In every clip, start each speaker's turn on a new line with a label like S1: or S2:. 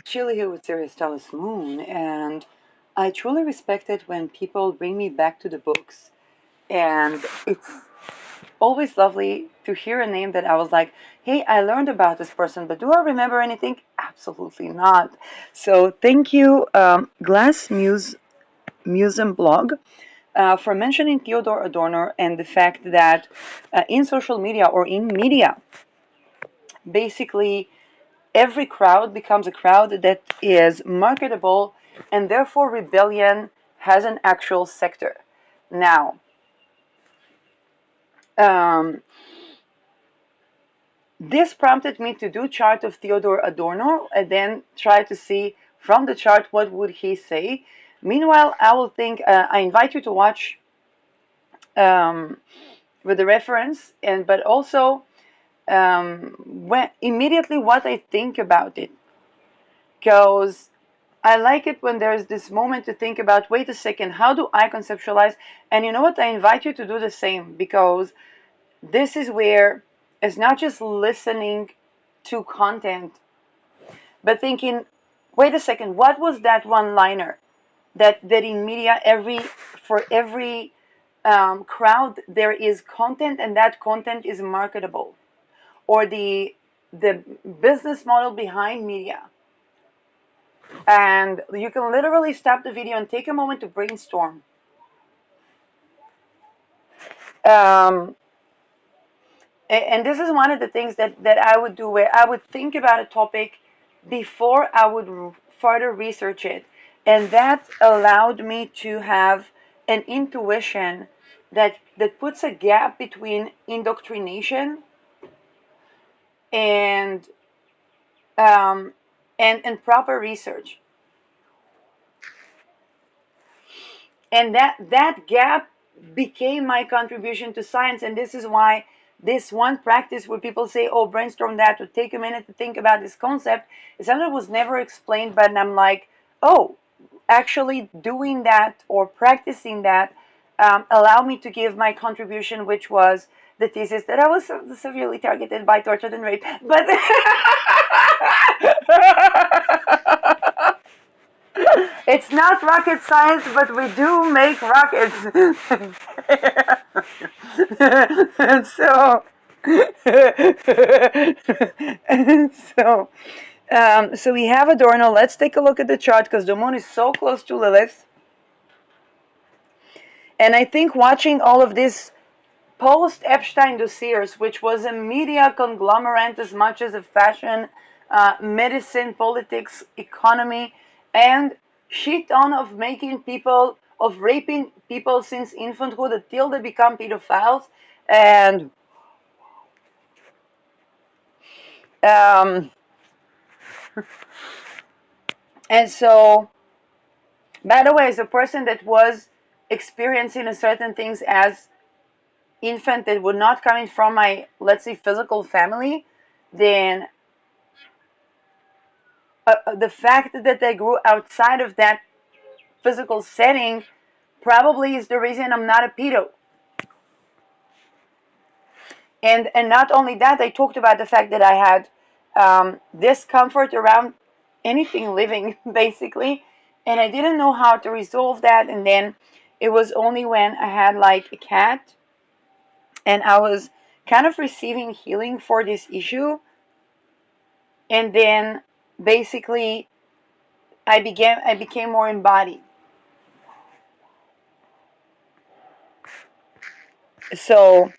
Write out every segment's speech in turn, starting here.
S1: Chile here with Sirius Talis Moon, and I truly respect it when people bring me back to the books. And it's always lovely to hear a name that I was like, hey, I learned about this person, but do I remember anything? Absolutely not. So thank you, Glass Museum blog, for mentioning Theodor Adorno and the fact that in social media or in media, basically every crowd becomes a crowd that is marketable, and therefore rebellion has an actual sector. Now, um, this prompted me to do chart of Theodor Adorno and then try to see from the chart what would he say. Meanwhile, I invite you to watch um, with the reference, and but also when immediately what I think about it, because I like it when there's this moment to think about, wait a second, how do I conceptualize? And you know what? I invite you to do the same, because this is where it's not just listening to content, but thinking, wait a second, what was that one liner that in media, for every crowd, there is content, and that content is marketable, or the business model behind media. And you can literally stop the video and take a moment to brainstorm. Um, and this is one of the things that I would do, where I would think about a topic before I would further research it. And that allowed me to have an intuition that puts a gap between indoctrination and um, and proper research. And that gap became my contribution to science. And this is why this one practice where people say, oh, brainstorm that, or take a minute to think about this concept, is something that was never explained, but I'm like, oh, actually doing that or practicing that allowed me to give my contribution, which was the thesis that I was severely targeted by, tortured, and raped. But it's not rocket science, but we do make rockets. And so, and so we have Adorno. Let's take a look at the chart, because the moon is so close to Lilith. And I think watching all of this post-Epstein dossiers, which was a media conglomerate as much as a fashion, medicine, politics, economy, and shit on of making people, of raping people since infanthood until they become pedophiles. And and so, by the way, as a person that was experiencing a certain things as infant that were not coming from my, let's say, physical family, then the fact that I grew outside of that physical setting probably is the reason I'm not a pedo. And not only that, I talked about the fact that I had discomfort around anything living, basically, and I didn't know how to resolve that. And then it was only when I had like a cat, and I was kind of receiving healing for this issue, and then basically I became more embodied. So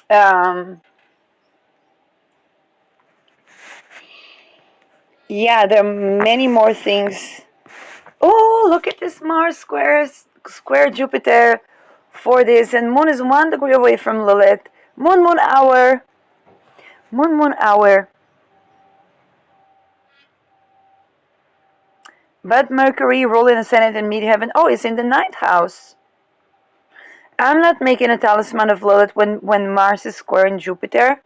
S1: um, yeah, there are many more things. Oh, look at this Mars square Jupiter for this, and Moon is 1 degree away from Lilith. Moon hour, moon hour. But Mercury ruling the Senate and mid-heaven. Oh, it's in the ninth house. I'm not making a talisman of Lilith when Mars is square in Jupiter.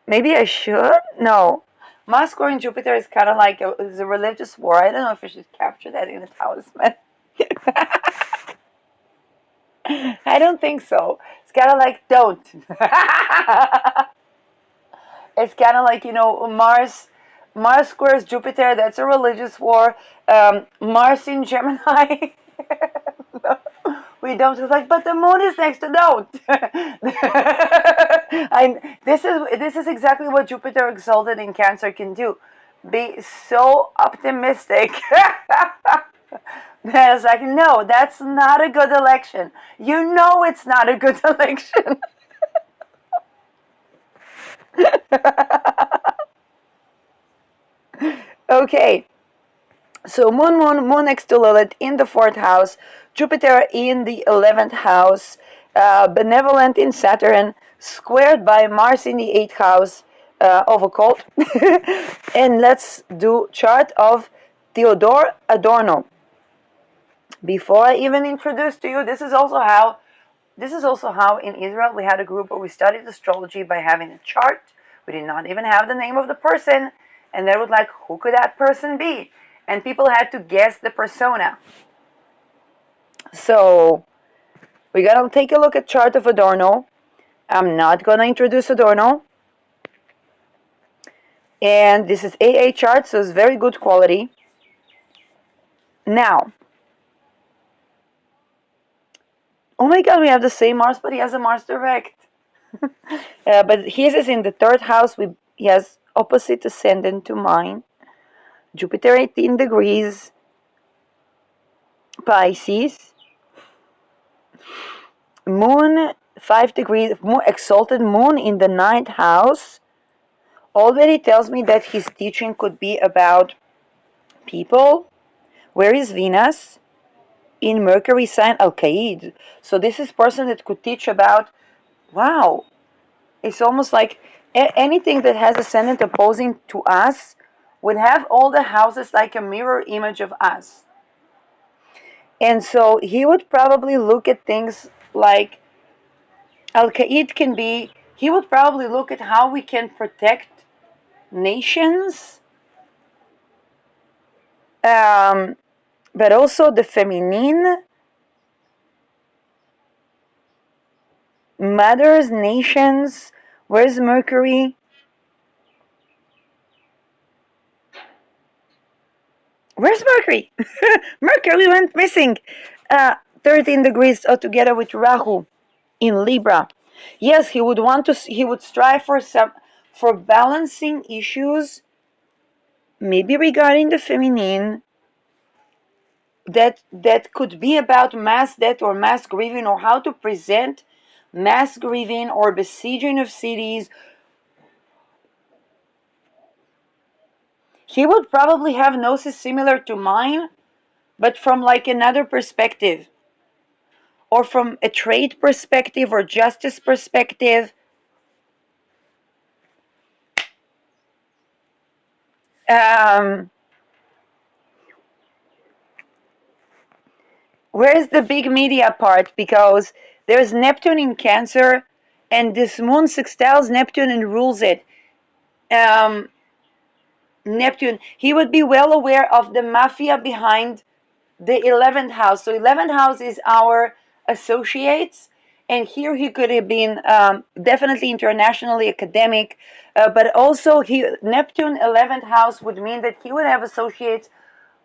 S1: Maybe I should? No. Mars square in Jupiter is kind of like is a religious war. I don't know if I should capture that in a talisman. I don't think so. It's kind of like don't. It's kind of like, Mars squares Jupiter. That's a religious war. Mars in Gemini. We don't. It's like, but the moon is next to don't. This is exactly what Jupiter exalted in Cancer can do. Be so optimistic. That is like, no, that's not a good election. You know it's not a good election. Okay, so moon next to Lilith in the fourth house, Jupiter in the 11th house, benevolent in Saturn, squared by Mars in the 8th house of occult. And let's do chart of Theodor Adorno. Before I even introduce to you, this is also how in Israel we had a group where we studied astrology by having a chart. We did not even have the name of the person, and they would like, who could that person be? And people had to guess the persona. So we're gonna take a look at chart of Adorno. I'm not gonna introduce Adorno, and this is AA chart, so it's very good quality. Now, oh my God, we have the same Mars, but he has a Mars direct. But his is in the third house. He has opposite ascendant to mine. Jupiter 18 degrees, Pisces. Moon 5 degrees, more exalted moon in the ninth house. Already tells me that his teaching could be about people. Where is Venus? In Mercury sign Al-Qaid. So this is person that could teach about, wow, it's almost like anything that has ascendant opposing to us would have all the houses like a mirror image of us. And so he would probably look at things like Al-Qaid can be, he would probably look at how we can protect nations, um, but also the feminine, mothers, nations. Where's Mercury? Where's Mercury? Mercury went missing. 13 degrees altogether with Rahu in Libra. Yes, he would strive for balancing issues, maybe regarding the feminine, that could be about mass death or mass grieving, or how to present mass grieving or besieging of cities. He would probably have gnosis similar to mine, but from like another perspective, or from a trade perspective or justice perspective. Um, where's the big media part? Because there's Neptune in Cancer, and this moon sextiles Neptune and rules it. Um, Neptune, he would be well aware of the mafia behind the 11th house. So 11th house is our associates, and here he could have been definitely internationally academic, but also Neptune 11th house would mean that he would have associates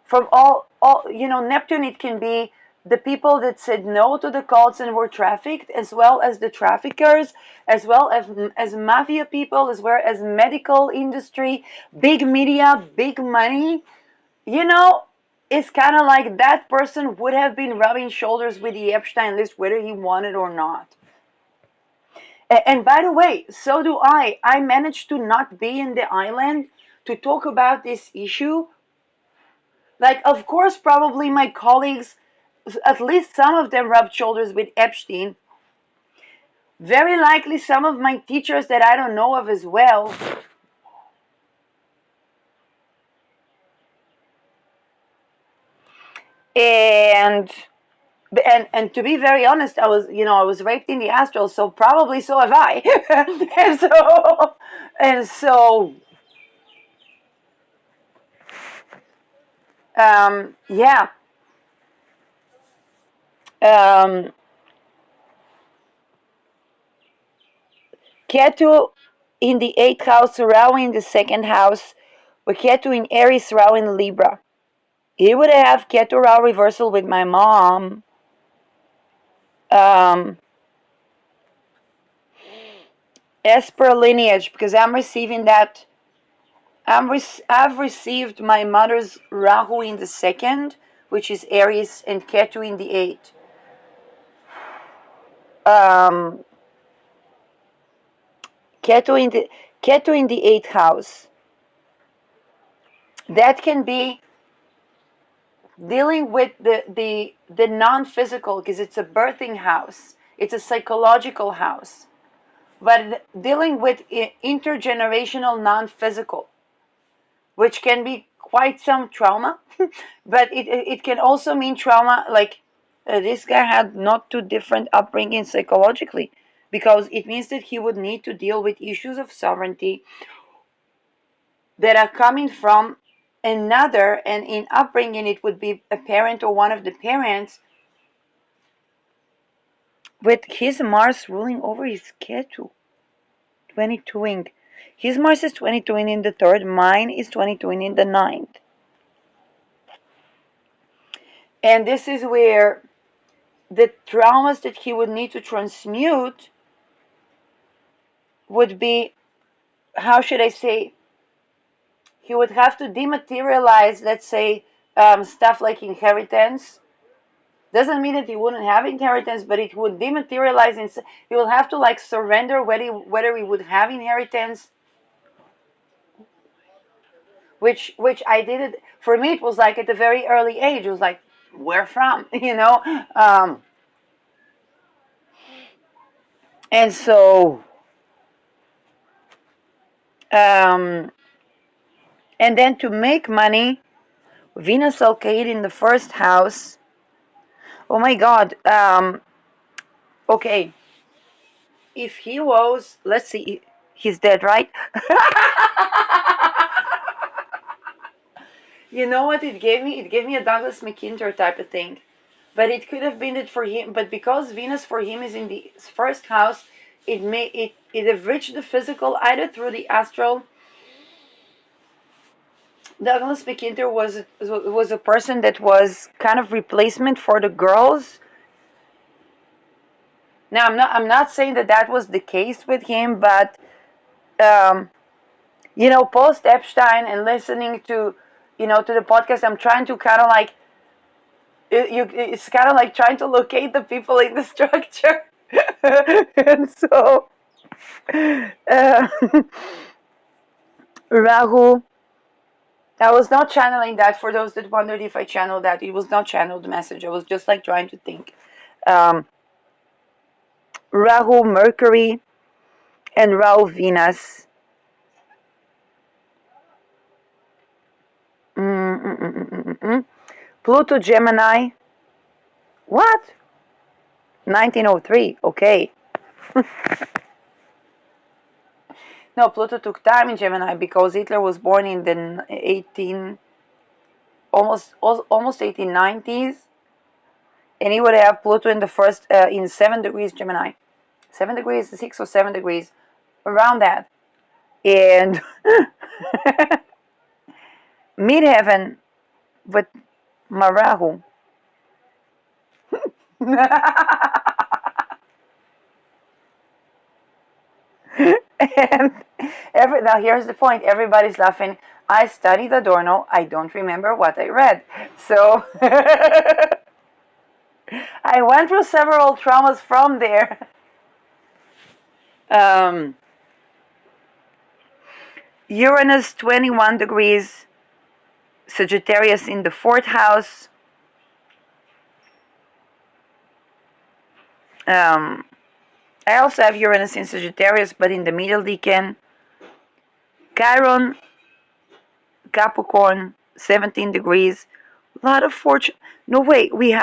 S1: from all Neptune. It can be the people that said no to the cults and were trafficked, as well as the traffickers, as well as mafia people, as well as medical industry, big media, big money. you know it's kind of like that person would have been rubbing shoulders with the Epstein list whether he wanted or not. And by the way, so do I managed to not be in the island to talk about this issue. Like, of course, probably my colleagues, at least some of them, rubbed shoulders with Epstein. Very likely some of my teachers that I don't know of as well. And and to be very honest, I was raped in the astral, so probably so have I. And so yeah. Um, Ketu in the 8th house, Rahu in the 2nd house, with Ketu in Aries, Rahu in Libra. He would have Ketu Rahu reversal with my mom. Um, as per lineage, because I'm receiving that. I've received my mother's Rahu in the 2nd, which is Aries, and Ketu in the 8th. Um, Ketu in the 8th house. That can be dealing with the non-physical, because it's a birthing house. It's a psychological house. But dealing with intergenerational non-physical, which can be quite some trauma, but it can also mean trauma like this guy had not too different upbringing psychologically, because it means that he would need to deal with issues of sovereignty that are coming from another, and in upbringing it would be a parent or one of the parents, with his Mars ruling over his Ketu, 22ing. His Mars is 22ing in the 3rd, mine is 22ing in the 9th. And this is where the traumas that he would need to transmute would be, how should I say, he would have to dematerialize, let's say, stuff like inheritance. Doesn't mean that he wouldn't have inheritance, but it would dematerialize. He will have to like surrender whether he would have inheritance. Which I did it for me. It was like at a very early age. It was like, where from, and so, um, and then to make money, Venus Alkaid in the 1st house. Oh my God. Okay. If he was, let's see, he's dead, right? You know what it gave me? It gave me a Douglas McIntyre type of thing. But it could have been that for him, but because Venus for him is in the 1st house, it have reached the physical either through the astral. Douglas McIntyre was a person that was kind of replacement for the girls. Now I'm not saying that that was the case with him, but um, post Epstein and listening to the podcast, I'm trying to kind of like it's kind of like trying to locate the people in the structure, and so uh, Rahu. I was not channeling that. For those that wondered if I channeled that, it was not channeled message. I was just like trying to think. Um, Rahu Mercury and Rahu Venus. Mm, mm, mm, mm, mm, mm. Pluto Gemini. What? 1903. Okay. No, Pluto took time in Gemini because Hitler was born in the almost 1890s, and he would have Pluto in the first in 7 degrees Gemini, 7 degrees, 6 or 7 degrees, around that, and midheaven with Marahu. And now here's the point. Everybody's laughing. I studied Adorno. I don't remember what I read. So I went through several traumas from there. Um, Uranus 21 degrees Sagittarius in the 4th house. I also have Uranus in Sagittarius, but in the middle decan. Chiron, Capricorn, 17 degrees. A lot of fortune. No, wait, we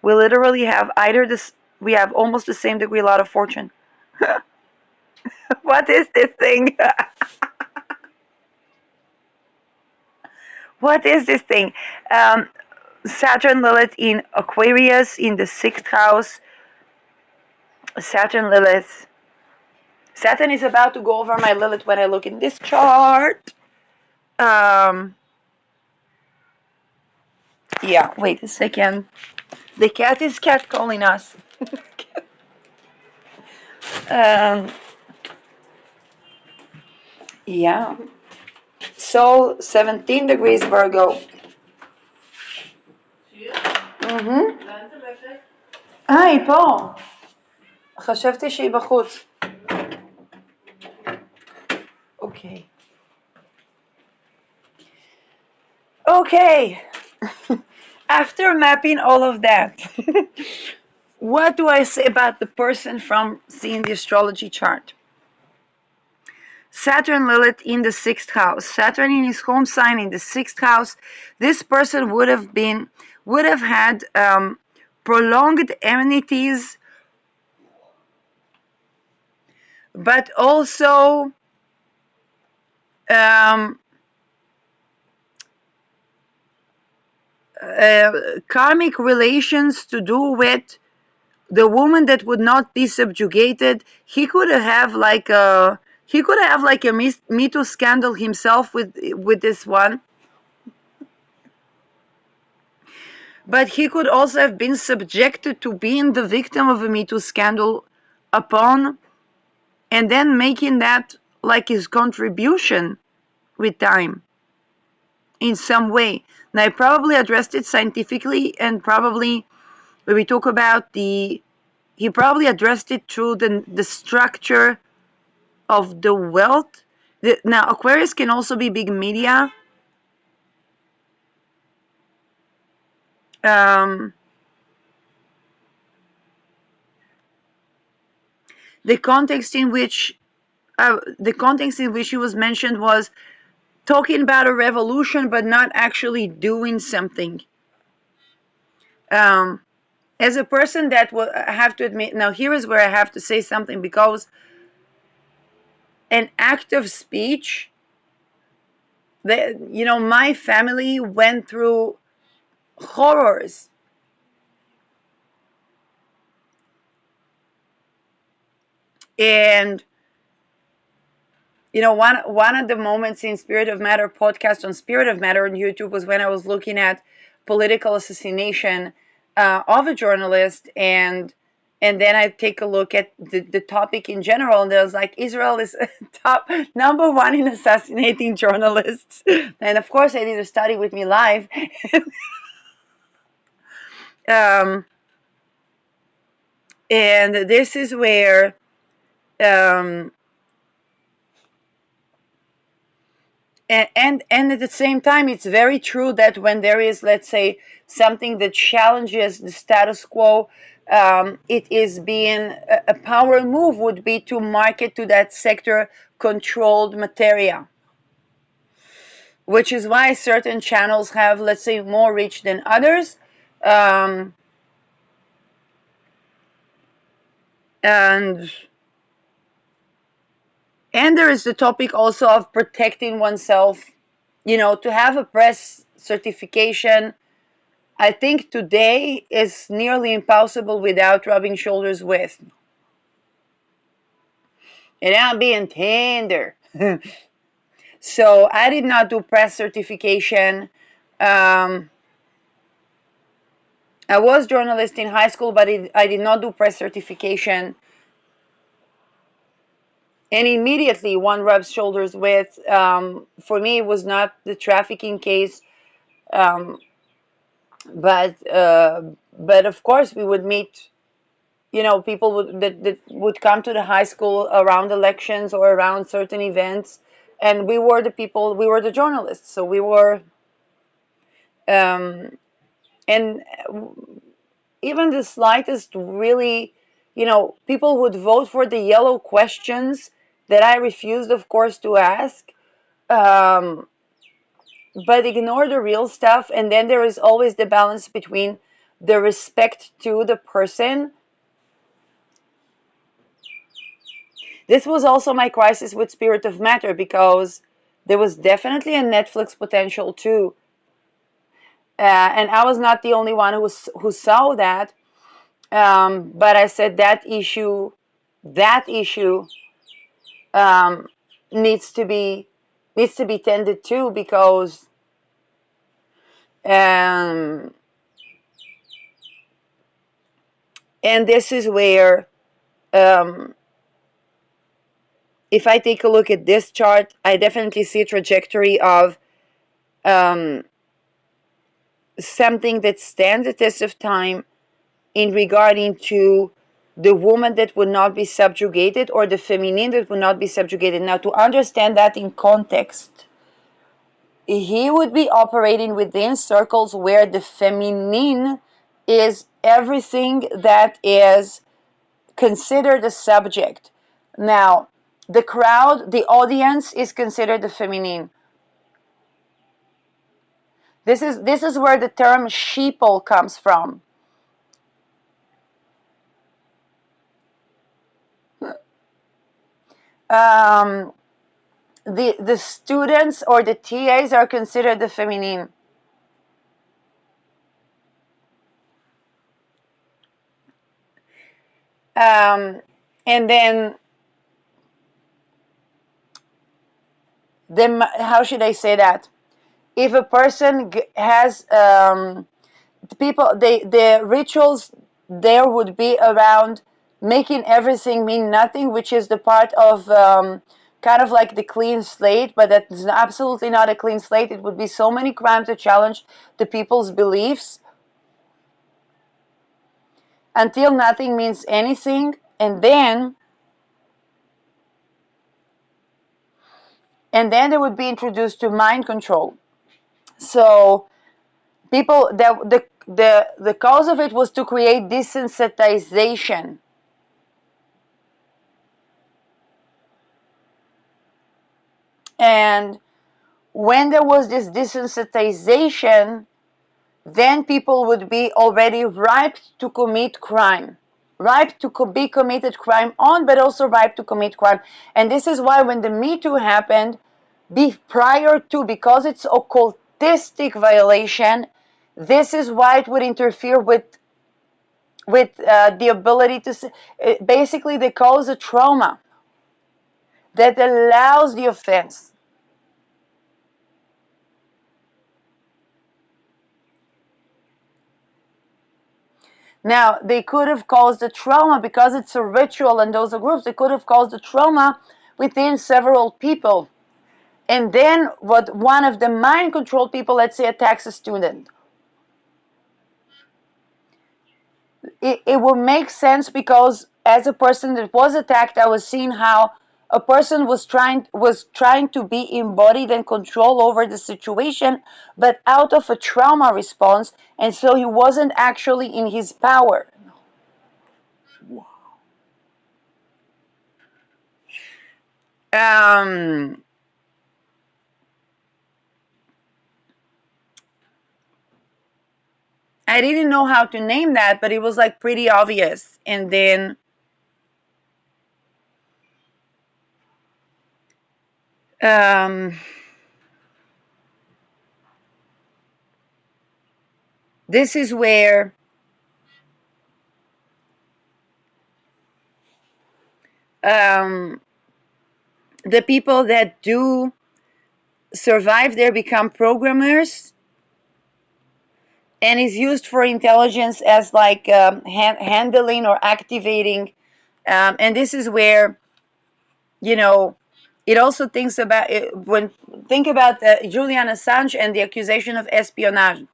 S1: literally have we have almost the same degree, a lot of fortune. What is this thing? What is this thing? Saturn Lilith in Aquarius in the 6th house. Saturn Lilith. Saturn is about to go over my Lilith when I look in this chart. Yeah, wait a second. The cat is catcalling us. um, yeah. So 17 degrees Virgo. היא פה. חשבתי שהיא בחוץ. אוקיי. Okay. After mapping all of that, what do I say about the person from seeing the astrology chart? Saturn Lilith in the 6th house. Saturn in his home sign in the 6th house. This person would have had prolonged amenities, but also karmic relations to do with the woman that would not be subjugated. He could have like a Me Too scandal himself with this one. But he could also have been subjected to being the victim of a Me Too scandal upon, and then making that like his contribution with time in some way. Now, I probably addressed it scientifically, and probably when we talk about he probably addressed it through the structure of the wealth. Now, Aquarius can also be big media. The context in which he was mentioned was talking about a revolution, but not actually doing something. As a person that will have to admit, now here is where I have to say something, because an act of speech, my family went through horrors. And one of the moments in Spirit of Matter podcast on Spirit of Matter on YouTube was when I was looking at political assassination of a journalist, and then I take a look at the topic in general, and there's like, Israel is top number one in assassinating journalists. And of course I did a study with me live. And this is where and at the same time, it's very true that when there is, let's say, something that challenges the status quo, it is being a power move would be to market to that sector controlled materia, which is why certain channels have, let's say, more reach than others. And there is the topic also of protecting oneself, to have a press certification. I think today is nearly impossible without rubbing shoulders with. And I'm being tender. So I did not do press certification. I was journalist in high school, but I did not do press certification. And immediately one rubs shoulders with. For me, it was not the trafficking case. But of course we would meet, people that would come to the high school around elections or around certain events, and we were the journalists, so we were, and even the slightest, really, people would vote for the yellow questions that I refused, of course, to ask. But ignore the real stuff, and then there is always the balance between the respect to the person. This was also my crisis with Spirit of Matter, because there was definitely a Netflix potential too, and I was not the only one who saw that. But I said that issue um, needs to be tended to, because um, and this is where, um, if I take a look at this chart, I definitely see a trajectory of um, something that stands the test of time in regarding to the woman that would not be subjugated, or the feminine that would not be subjugated. Now, to understand that in context, he would be operating within circles where the feminine is everything that is considered a subject. Now, the crowd, the audience, is considered the feminine. This is where the term sheeple comes from. Um, the students or the TAs are considered the feminine. And then how should I say that? If a person has people, the rituals there would be around making everything mean nothing, which is the part of kind of like the clean slate, but that's absolutely not a clean slate. It would be so many crimes to challenge the people's beliefs until nothing means anything, and then they would be introduced to mind control. So people, the cause of it was to create desensitization. And when there was this desensitization, then people would be already ripe to commit crime, ripe to be committed crime on, but also ripe to commit crime. And this is why when the Me Too happened, prior to, because it's occultistic violation, this is why it would interfere with the ability to basically they cause a trauma that allows the offense. Now, they could have caused a trauma because it's a ritual and those are groups. They could have caused a trauma within several people. And then what one of the mind control people, let's say, attacks a student. It will make sense because as a person that was attacked, I was seeing how a person was trying to be embodied and control over the situation, but out of a trauma response, and so he wasn't actually in his power. Um, I didn't know how to name that, but it was like pretty obvious. And then um, this is where um, the people that do survive there become programmers, and is used for intelligence as like handling or activating. And this is where, you know, it also thinks about it, when think about Julian Assange and the accusation of espionage.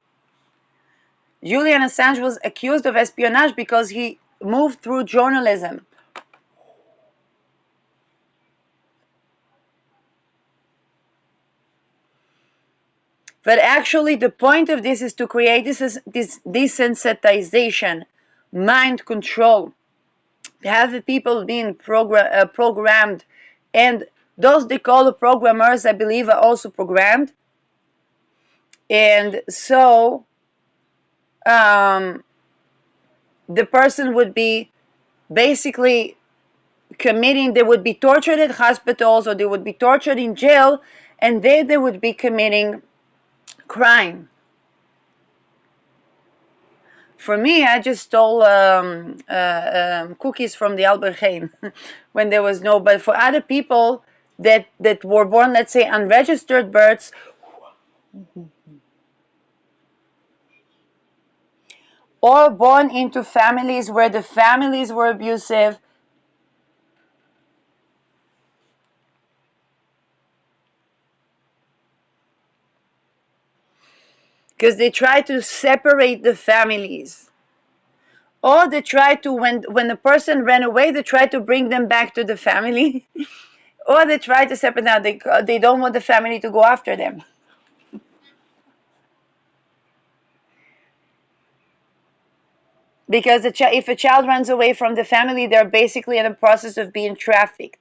S1: Julian Assange was accused of espionage because he moved through journalism. But actually, the point of this is to create this desensitization, mind control, have the people being programmed, and those they call the programmers, I believe, are also programmed. And so the person would be basically committing, they would be tortured at hospitals or they would be tortured in jail, and they would be committing crime. For me, I just stole cookies from the Albert Heijn when there was no. But for other people that were born, let's say, unregistered births, or born into families where the families were abusive, because they try to separate the families, or they try to, when the person ran away, they try to bring them back to the family, or they try to separate. Now they don't want the family to go after them. Because if a child runs away from the family, they're basically in the process of being trafficked.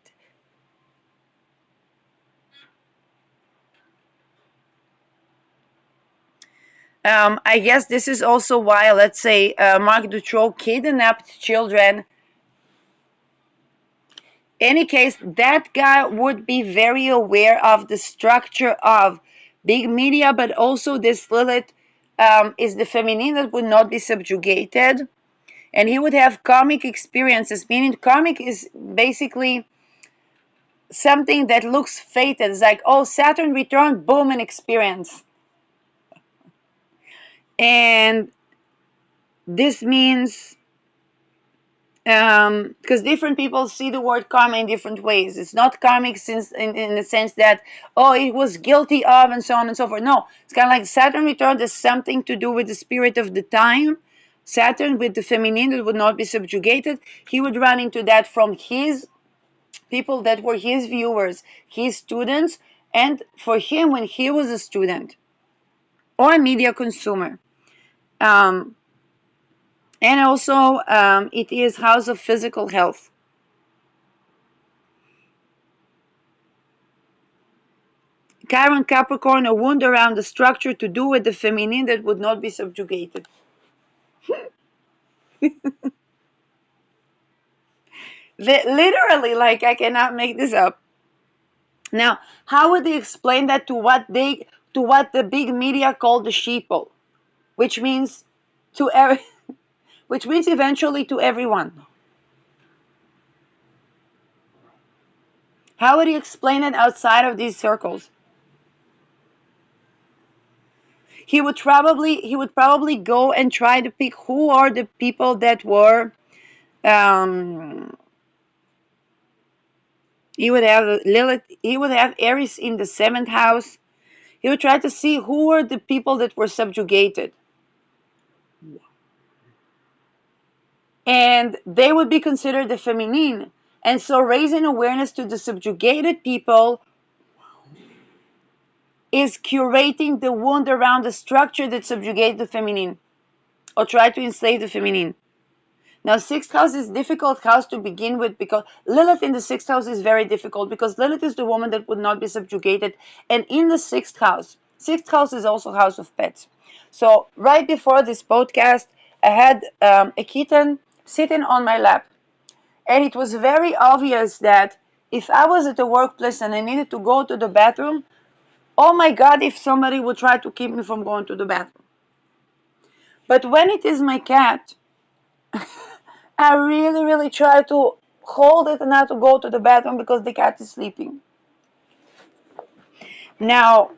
S1: I guess this is also why, let's say, Marc Dutroux kidnapped children. Any case, that guy would be very aware of the structure of big media, but also this Lilith is the feminine that would not be subjugated. And he would have karmic experiences, meaning karmic is basically something that looks fated. It's like, oh, Saturn returned, boom, an experience. And this means, because different people see the word karma in different ways. It's not karmic since in the sense that, oh, it was guilty of, and so on and so forth. No, it's kind of like Saturn returned has something to do with the spirit of the time. Saturn with the feminine that would not be subjugated. He would run into that from his people that were his viewers, his students, and for him when he was a student or a media consumer. Um, and also, it is house of physical health. Chiron Capricorn, a wound around the structure to do with the feminine that would not be subjugated. Literally, like I cannot make this up. Now, how would they explain that to what the big media call the sheeple, which means to every, which means eventually to everyone? How would he explain it outside of these circles? He would probably go and try to pick who are the people that were. Um, he would have Lilith. He would have Aries in the seventh house. He would try to see who were the people that were subjugated, and they would be considered the feminine. And so, raising awareness to the subjugated people is curating the wound around the structure that subjugates the feminine or try to enslave the feminine. Now, sixth house is difficult house to begin with because Lilith in the sixth house is very difficult because Lilith is the woman that would not be subjugated. And in the sixth house is also house of pets. So right before this podcast, I had a kitten sitting on my lap. And it was very obvious that if I was at the workplace and I needed to go to the bathroom, oh my God, if somebody would try to keep me from going to the bathroom. But when it is my cat, I really, really try to hold it and not to go to the bathroom because the cat is sleeping. Now,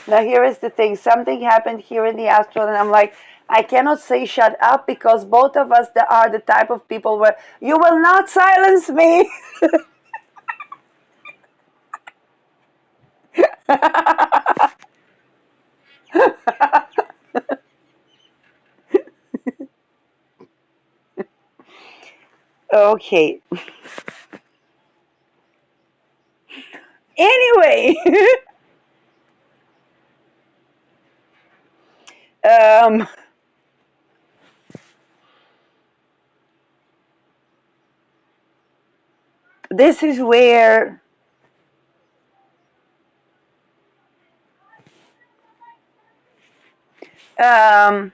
S1: now here is the thing. Something happened here in the astral, and I'm like, I cannot say shut up because both of us are the type of people where you will not silence me. Okay. Anyway, um, this is where um,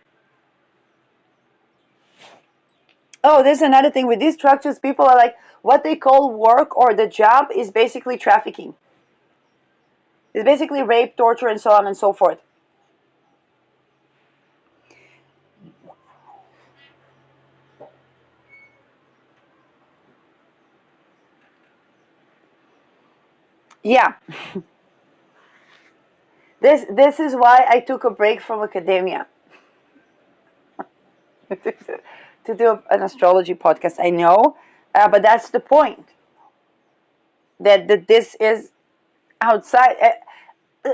S1: oh, there's another thing with these structures. People are like, what they call work or the job is basically trafficking. It's basically rape, torture, and so on and so forth. Yeah. This is why I took a break from academia to do an astrology podcast. I know, but that's the point. That this is outside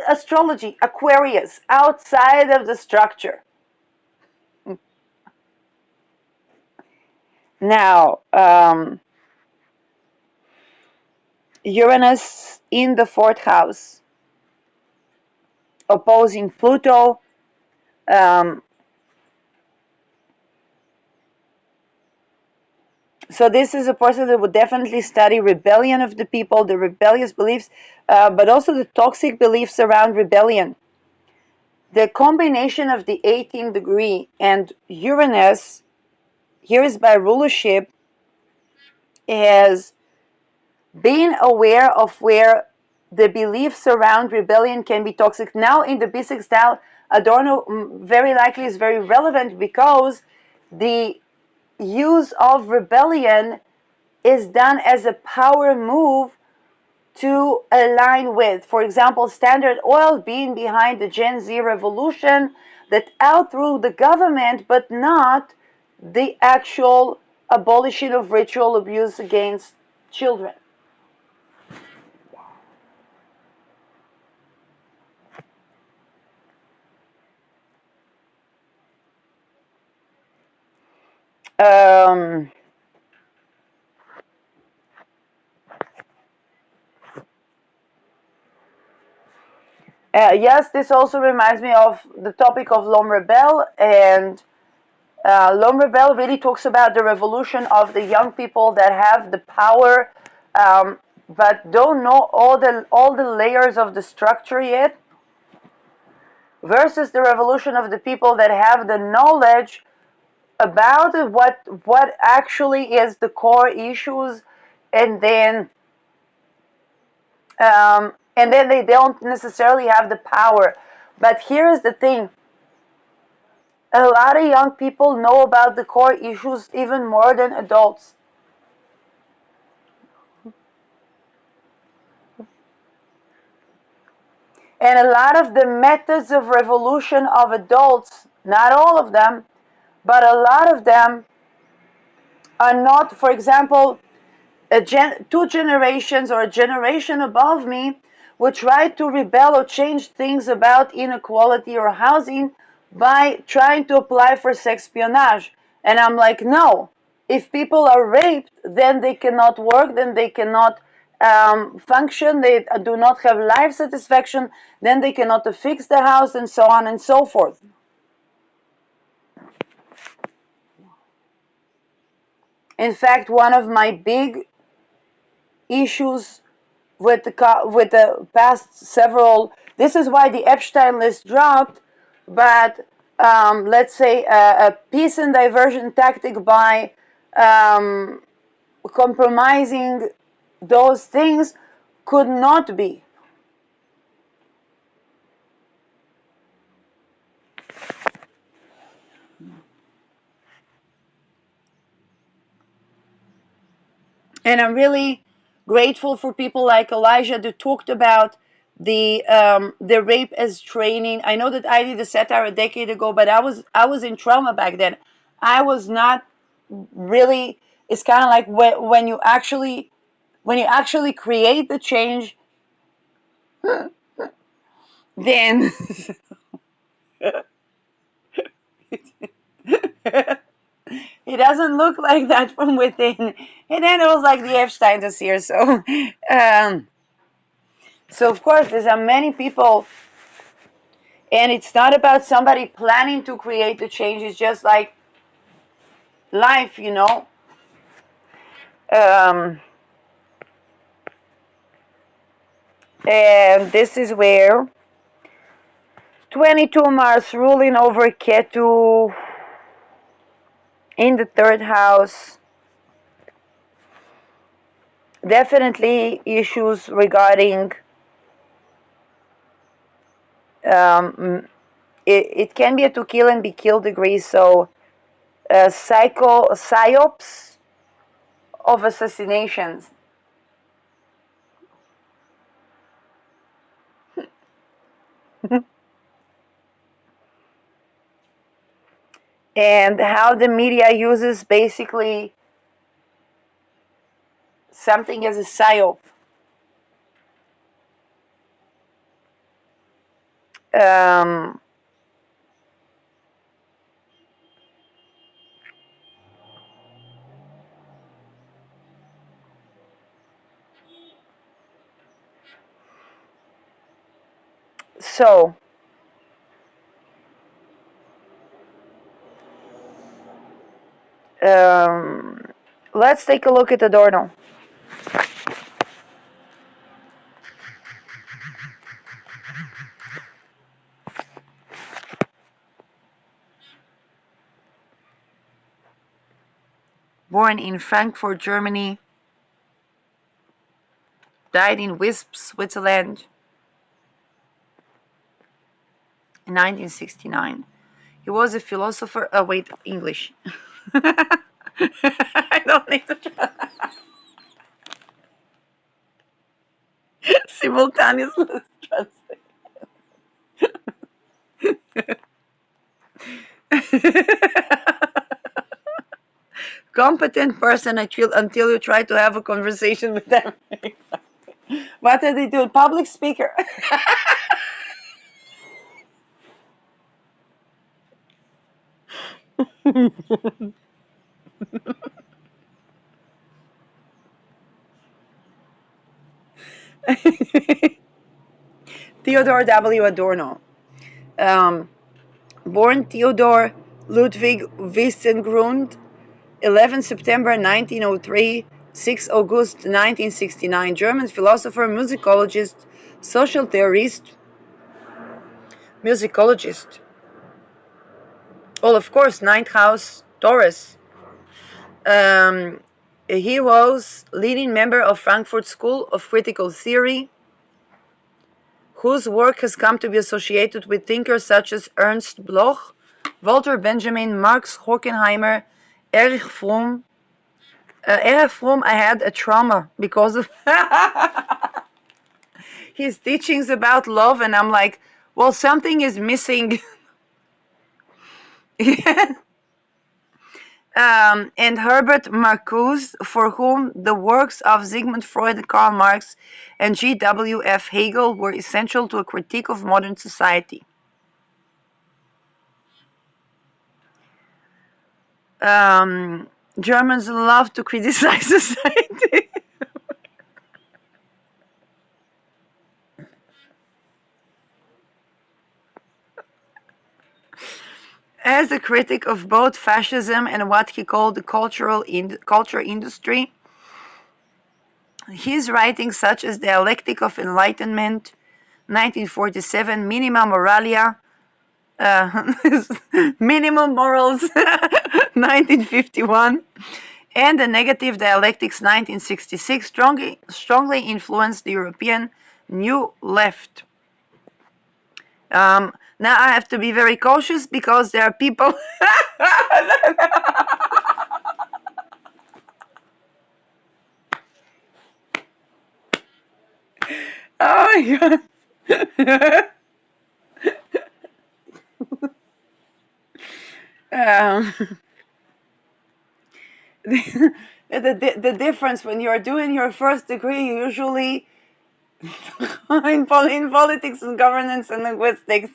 S1: astrology, Aquarius, outside of the structure. Now, Uranus in the fourth house, opposing Pluto. Um, so this is a person that would definitely study rebellion of the people, the rebellious beliefs, but also the toxic beliefs around rebellion. The combination of the 18th degree and Uranus, here is by rulership, is being aware of where the beliefs around rebellion can be toxic. Now, in the B6 style, Adorno very likely is very relevant because the use of rebellion is done as a power move to align with, for example, Standard Oil being behind the Gen Z revolution that outthrew the government, but not the actual abolition of ritual abuse against children. Um, yes, this also reminds me of the topic of L'Homme Rebelle, and L'Homme Rebelle really talks about the revolution of the young people that have the power, but don't know all the layers of the structure yet, versus the revolution of the people that have the knowledge about what actually is the core issues, and then they don't necessarily have the power. But here is the thing: a lot of young people know about the core issues even more than adults. And a lot of the methods of revolution of adults, not all of them, but a lot of them are not, for example, two generations or a generation above me would try to rebel or change things about inequality or housing by trying to apply for sexpionage. And I'm like, no. If people are raped, then they cannot work, then they cannot function, they do not have life satisfaction, then they cannot fix the house, and so on and so forth. In fact, one of my big issues with the past several. This is why the Epstein list dropped, but let's say a peace and diversion tactic by um, compromising those things could not be. And I'm really grateful for people like Elijah that talked about the rape as training. I know that I did a satire a decade ago, but I was in trauma back then. I was not really. It's kind of like when you actually create the change, then it doesn't look like that from within. And then it was like the Epstein dossier. So of course, there's many people, and it's not about somebody planning to create the change. It's just like life. Um, and this is where 22 Mars ruling over Ketu in the third house. Definitely issues regarding It can be a to kill and be killed degree, so psyops of assassinations. And how the media uses basically something as a psyop. Um, so um, let's take a look at Adorno. Born in Frankfurt, Germany, died in Visp, Switzerland in 1969. He was a philosopher. Oh, wait, English. I don't need to try. Simultaneously translate. Competent person until you try to have a conversation with them. What did they do? Public speaker. Theodor W. Adorno. Um, Born Theodor Ludwig Wissengrund, 11 September 1903, 6 August 1969, German philosopher, social theorist, musicologist. Well, of course, ninth house, Taurus. Um, he was leading member of Frankfurt School of Critical Theory, whose work has come to be associated with thinkers such as Ernst Bloch, Walter Benjamin, Marx Horkheimer, Erich Fromm. Erich Fromm, I had a trauma because of his teachings about love, and I'm like, well, something is missing. And Herbert Marcuse, for whom the works of Sigmund Freud, Karl Marx, and G.W.F. Hegel were essential to a critique of modern society. Germans love to criticize society. As a critic of both fascism and what he called the culture industry, his writings such as Dialectic of Enlightenment, 1947, Minima Moralia, Minimum Morals, 1951, and The Negative Dialectics, 1966, strongly influenced the European New Left. Now I have to be very cautious because there are people. Oh my god. um, the difference when you're doing your first degree, you usually in politics and governance and linguistics.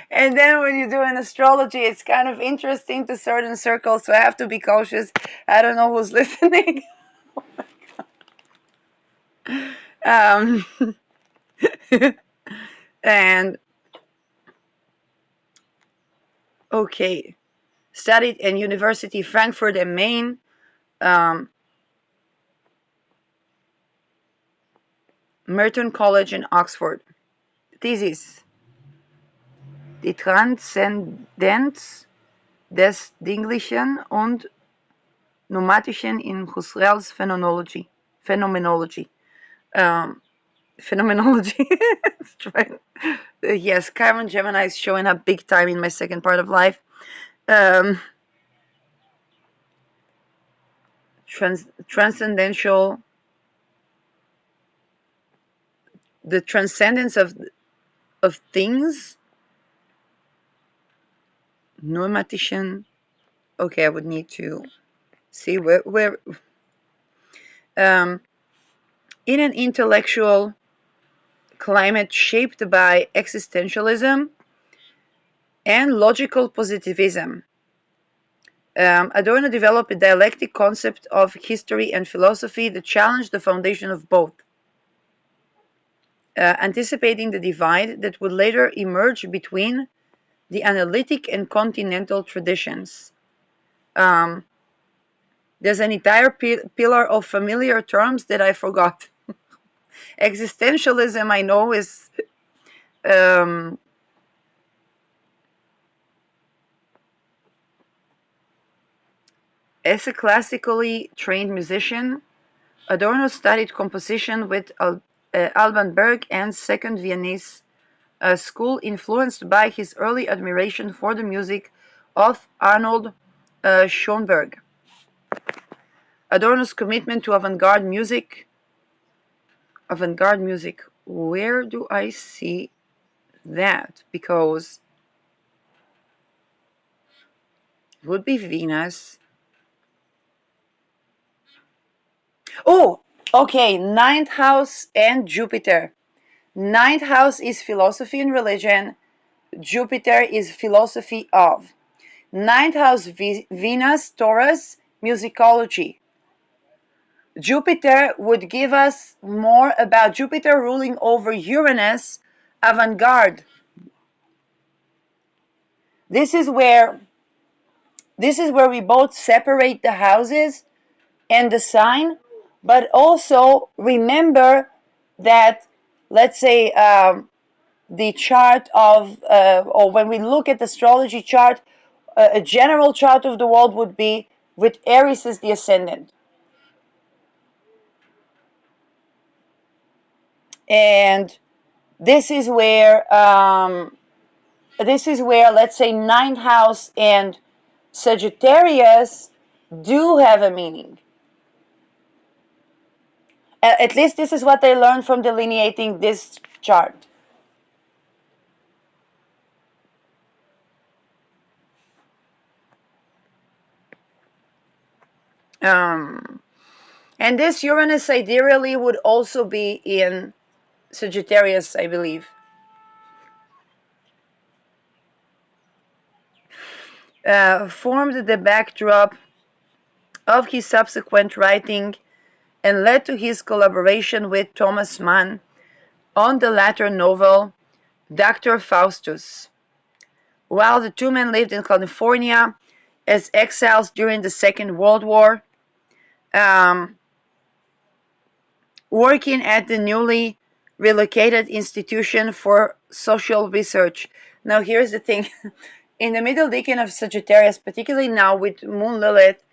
S1: And then when you do an astrology, it's kind of interesting to certain circles, so I have to be cautious. I don't know who's listening. um, and okay, studied in University Frankfurt and Main. Merton College in Oxford. Thesis: Die Transzendenz des Dinglichen und Pneumatischen in Husserls Phenomenology. phenomenology. Yes, Chiron Gemini is showing up big time in my second part of life. Um, Transcendental, the transcendence of things, normatician. Okay, I would need to see where um, in an intellectual climate shaped by existentialism and logical positivism. Adorno developed a dialectic concept of history and philosophy that challenged the foundation of both, anticipating the divide that would later emerge between the analytic and continental traditions. Um, there's an entire pillar of familiar terms that I forgot. Existentialism, I know, is um, as a classically trained musician, Adorno studied composition with Alban Berg and Second Viennese school, influenced by his early admiration for the music of Arnold Schoenberg. Adorno's commitment to avant-garde music, where do I see that? Because it would be Venus. Oh, okay, ninth house and Jupiter. Ninth house is philosophy and religion. Jupiter is philosophy of. Ninth house Venus, Taurus, musicology. Jupiter would give us more about Jupiter ruling over Uranus, avant-garde. This is where we both separate the houses and the sign, but also remember that, let's say, the chart of, or when we look at the astrology chart, a general chart of the world would be with Aries as the ascendant. And this is where, let's say, ninth house and Sagittarius do have a meaning. At least this is what I learned from delineating this chart. Um, and this Uranus ideally would also be in Sagittarius, I believe. Formed the backdrop of his subsequent writing and led to his collaboration with Thomas Mann on the latter novel, Dr. Faustus. While the two men lived in California as exiles during the Second World War, working at the newly relocated Institution for Social Research. Now, here's the thing. In the middle decan of Sagittarius, particularly now with Moon Lilith,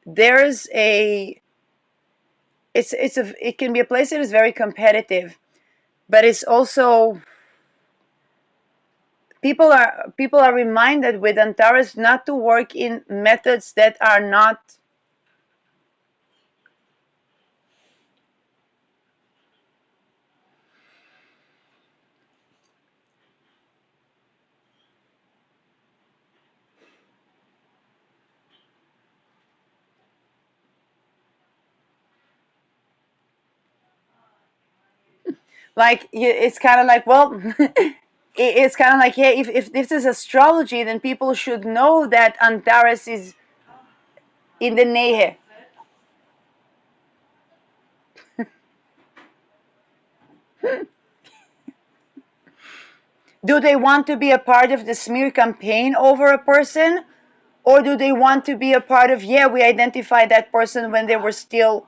S1: there's it can be a place that is very competitive, but it's also people are reminded with Antares not to work in methods that are not like, it's kind of like, well, it's kind of like, yeah, if this is astrology, then people should know that Antares is in the Nehe. Do they want to be a part of the smear campaign over a person? Or do they want to be a part of, yeah, we identified that person when they were still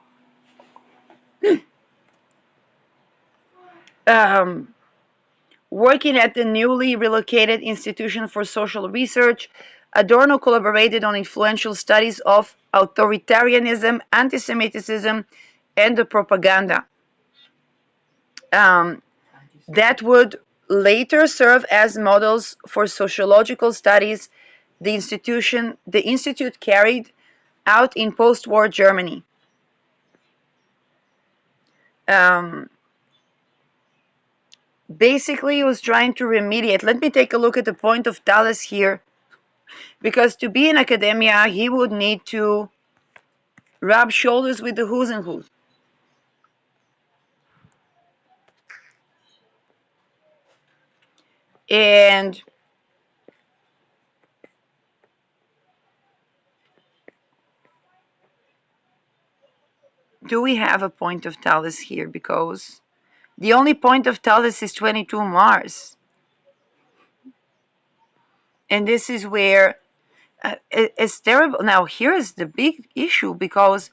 S1: um, working at the newly relocated Institution for Social Research? Adorno collaborated on influential studies of authoritarianism, anti-Semitism, and the propaganda um, that would later serve as models for sociological studies the institute carried out in post-war Germany. Um, Basically, he was trying to remediate. Let me take a look at the point of Thales here, because to be in academia, he would need to rub shoulders with the who's and who's. And do we have a point of Thales here? Because the only point of Thales is 22 Mars. And this is where it's terrible. Now, here is the big issue, because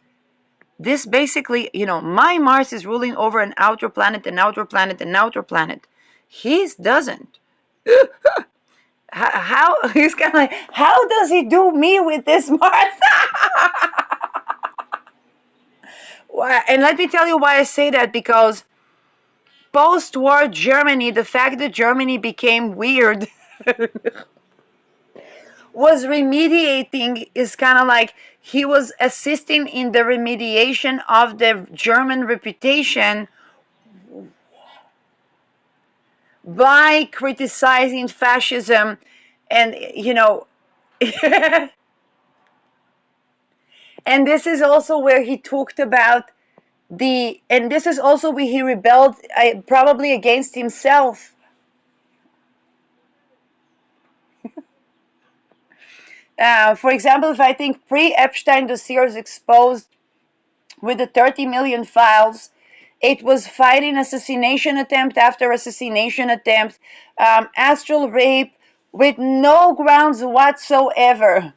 S1: this basically, my Mars is ruling over an outer planet, an outer planet, an outer planet. His doesn't. How he's kind of like, how does he do me with this Mars? And let me tell you why I say that, because post-war Germany, the fact that Germany became weird was remediating, is kind of like he was assisting in the remediation of the German reputation by criticizing fascism. And and this is also where he talked about and this is also where he rebelled, probably against himself. For example, if I think pre-Epstein dossiers exposed with the 30 million files, it was fighting assassination attempt after assassination attempt, astral rape with no grounds whatsoever,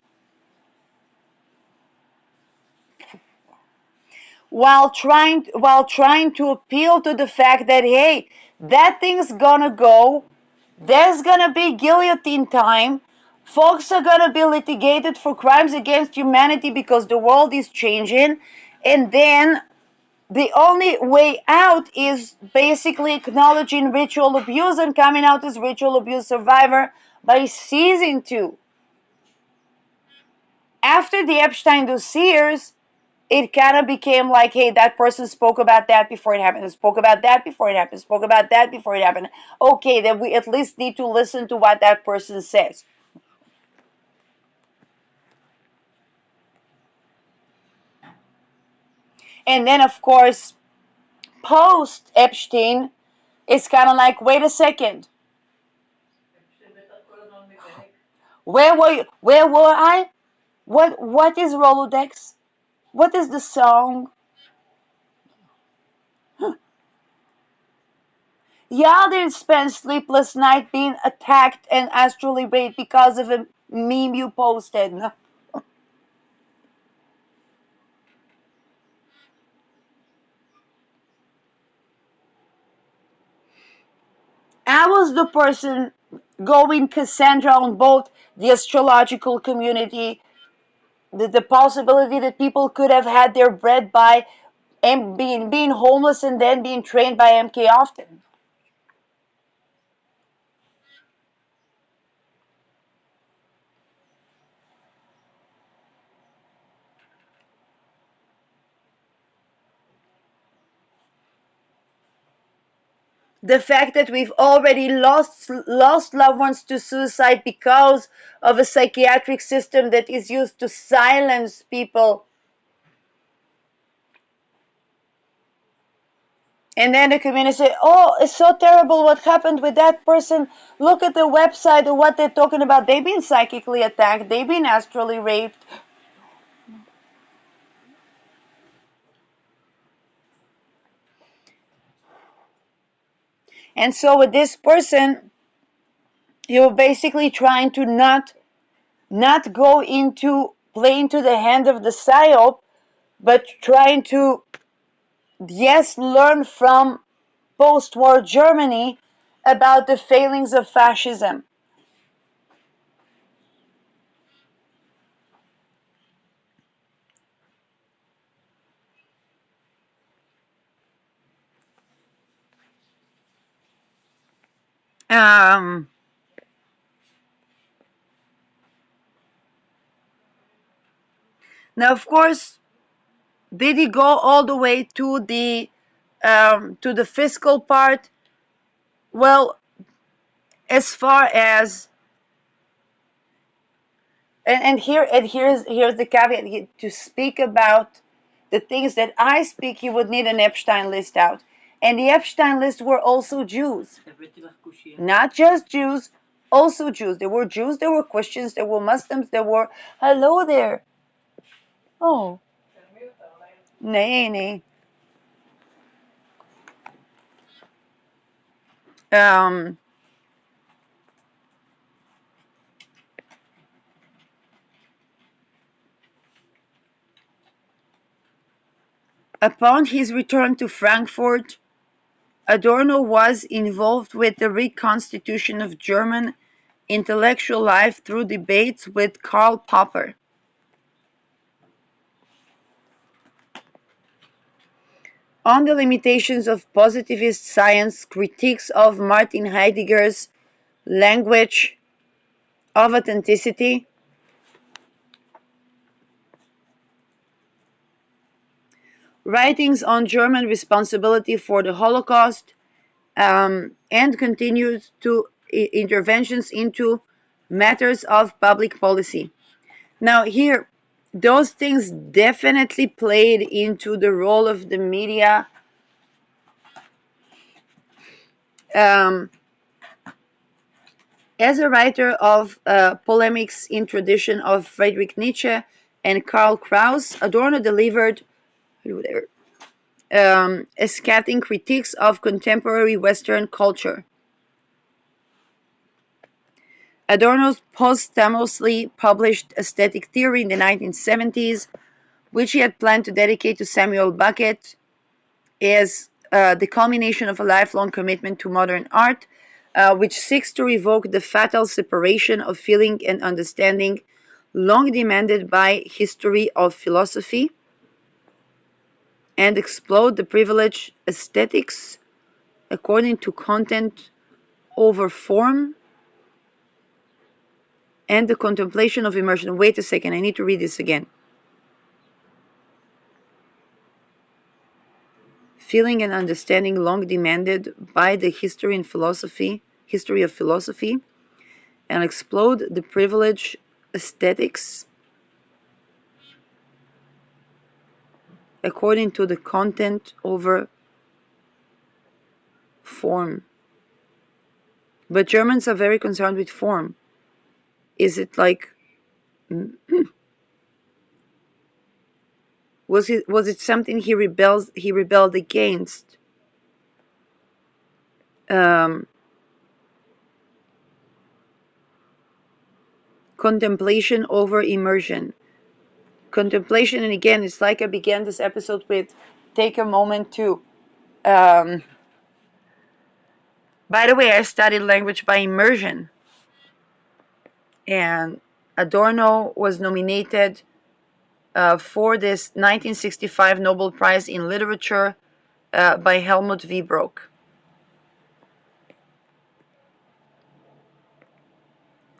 S1: while trying to appeal to the fact that, hey, that thing's gonna go, there's gonna be guillotine time, folks are gonna be litigated for crimes against humanity because the world is changing, and then the only way out is basically acknowledging ritual abuse and coming out as ritual abuse survivor by ceasing to. After the Epstein dossiers, it kind of became like, hey, that person spoke about that before it happened, spoke about that before it happened, spoke about that before it happened. Okay, then we at least need to listen to what that person says. And then, of course, post Epstein, it's kind of like, wait a second, where were you? Where were I? What is Rolodex? What is the song? Y'all didn't spend sleepless night being attacked and astrally raped because of a meme you posted. No. I was the person going Cassandra on both the astrological community, the possibility that people could have had their bread by being homeless and then being trained by MK often. The fact that we've already lost loved ones to suicide because of a psychiatric system that is used to silence people. And then the community say, oh, it's so terrible what happened with that person. Look at the website of what they're talking about. They've been psychically attacked. They've been astrally raped. And so with this person, you're basically trying to not go into play into the hand of the psyop, but trying to, yes, learn from post-war Germany about the failings of fascism. Um, Now, of course, did he go all the way to the fiscal part? Well, as far as and here's the caveat, to speak about the things that I speak, you would need an Epstein list out, and the Epstein list were also Jews, not just Jews, also Jews. There were Jews, there were Christians, there were Muslims, there were, hello there. Oh, nee, nee. Um, Upon his return to Frankfurt, Adorno was involved with the reconstitution of German intellectual life through debates with Karl Popper on the limitations of positivist science, critiques of Martin Heidegger's language of authenticity, writings on German responsibility for the Holocaust, and continued to interventions into matters of public policy. Now, here, those things definitely played into the role of the media, um, as a writer of polemics in tradition of Friedrich Nietzsche and Karl Kraus. Adorno delivered scathing critiques of contemporary Western culture. Adorno posthumously published Aesthetic Theory in the 1970s, which he had planned to dedicate to Samuel Beckett, is the culmination of a lifelong commitment to modern art, which seeks to revoke the fatal separation of feeling and understanding long demanded by history of philosophy, and explode the privileged aesthetics according to content over form and the contemplation of immersion. Wait a second, I need to read this again. Feeling and understanding long demanded by the history of philosophy, and explode the privileged aesthetics according to the content over form. But Germans are very concerned with form. Is it like was it something he rebelled against? Um, Contemplation over immersion. Contemplation, and again, it's like I began this episode with, take a moment to. Um, by the way, I studied language by immersion, and Adorno was nominated for this 1965 Nobel Prize in Literature by Helmut V. Brock.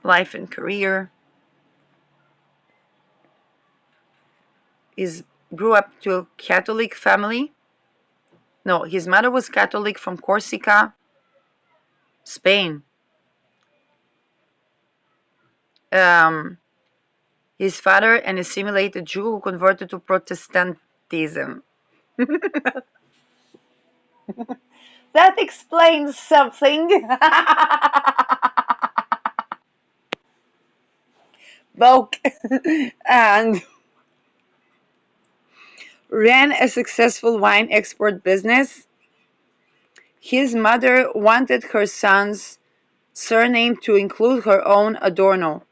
S1: Life and career. He grew up to a Catholic family. No, his mother was Catholic from Corsica, Spain. Um, his father, an assimilated Jew who converted to Protestantism. That explains something. Boke. And ran a successful wine export business. His mother wanted her son's surname to include her own, Adorno.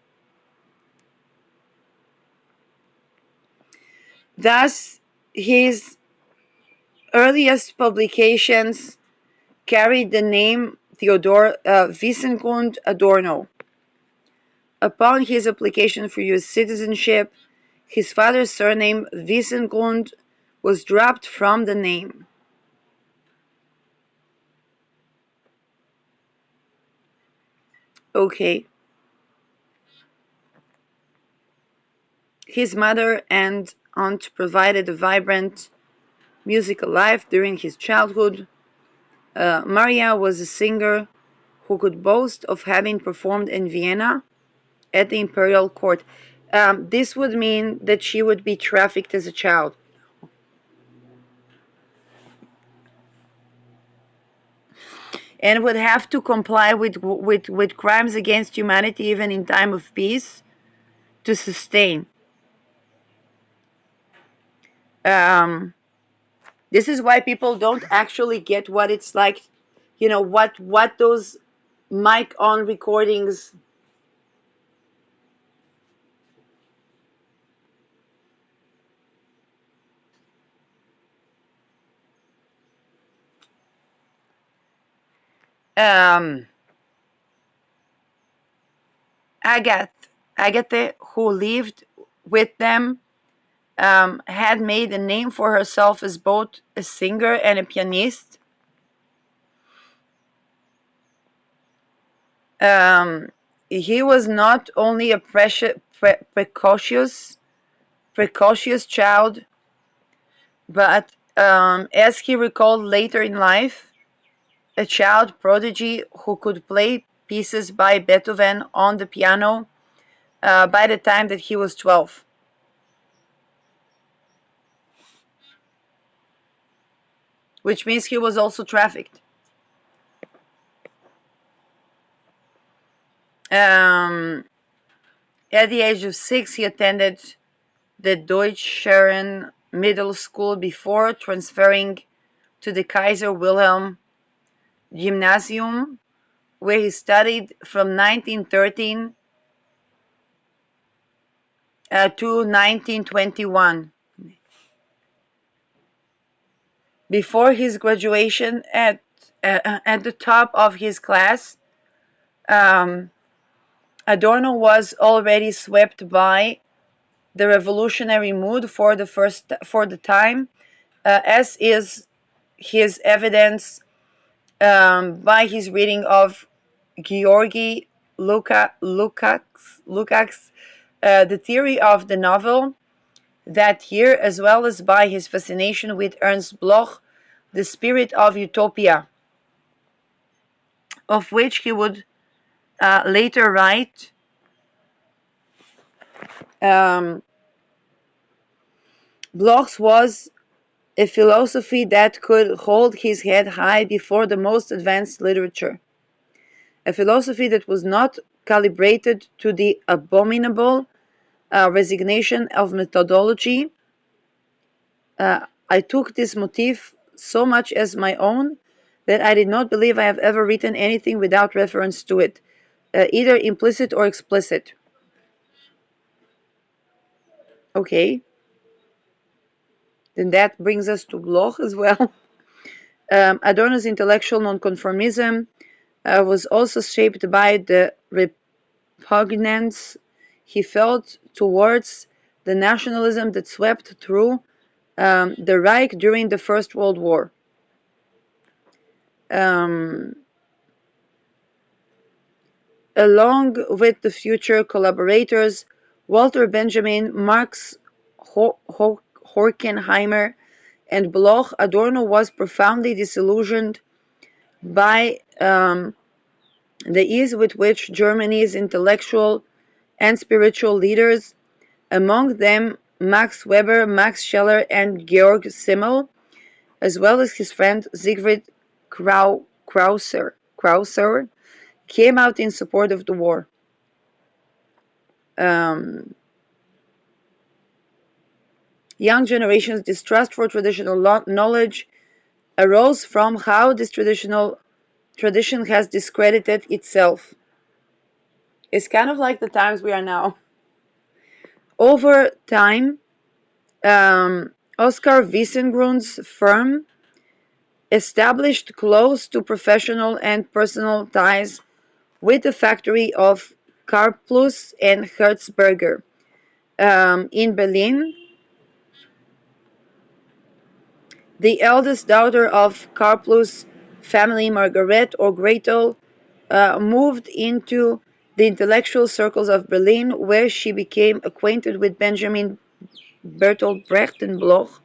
S1: Thus, his earliest publications carried the name Theodor Wiesengrund Adorno. Upon his application for U.S. citizenship, his father's surname Wiesengrund was dropped from the name. Okay. His mother and aunt provided a vibrant musical life during his childhood. Maria was a singer who could boast of having performed in Vienna at the imperial court. This would mean that she would be trafficked as a child. And would have to comply with crimes against humanity even in time of peace to sustain. Um, this is why people don't actually get what it's like, what those mic on recordings. Um, Agathe, who lived with them, had made a name for herself as both a singer and a pianist. Um, he was not only a precocious child, but as he recalled later in life, a child prodigy who could play pieces by Beethoven on the piano by the time that he was 12. Which means he was also trafficked. Um, at the age of 6, he attended the Deutscheren Middle School before transferring to the Kaiser Wilhelm Gymnasium, where he studied from 1913 to 1921. Before his graduation at the top of his class, um, Adorno was already swept by the revolutionary mood for the time, as is his evidence by his reading of Georgi Lukács' The Theory of the Novel that year, as well as by his fascination with Ernst Bloch, The Spirit of Utopia, of which he would later write. Um, Bloch's was a philosophy that could hold his head high before the most advanced literature, a philosophy that was not calibrated to the abominable resignation of methodology. I took this motif so much as my own that I did not believe I have ever written anything without reference to it, either implicit or explicit. Okay, then that brings us to Bloch as well. Adorno's intellectual nonconformism was also shaped by the repugnance he felt towards the nationalism that swept through the Reich during the First World War. Um, Along with the future collaborators Walter Benjamin, Marx Horkheimer, and Bloch, Adorno was profoundly disillusioned by the ease with which Germany's intellectual and spiritual leaders, among them Max Weber, Max Scheler, and Georg Simmel, as well as his friend Siegfried Krauser, came out in support of the war. Young generations' distrust for traditional knowledge arose from how this tradition has discredited itself. It's kind of like the times we are now. Over time, Oskar Wiesengrund's firm established close to professional and personal ties with the factory of Karplus and Herzberger in Berlin. The eldest daughter of Karplus' family, Margaret or Gretel, moved into the intellectual circles of Berlin, where she became acquainted with Benjamin Bertolt Brecht and Bloch,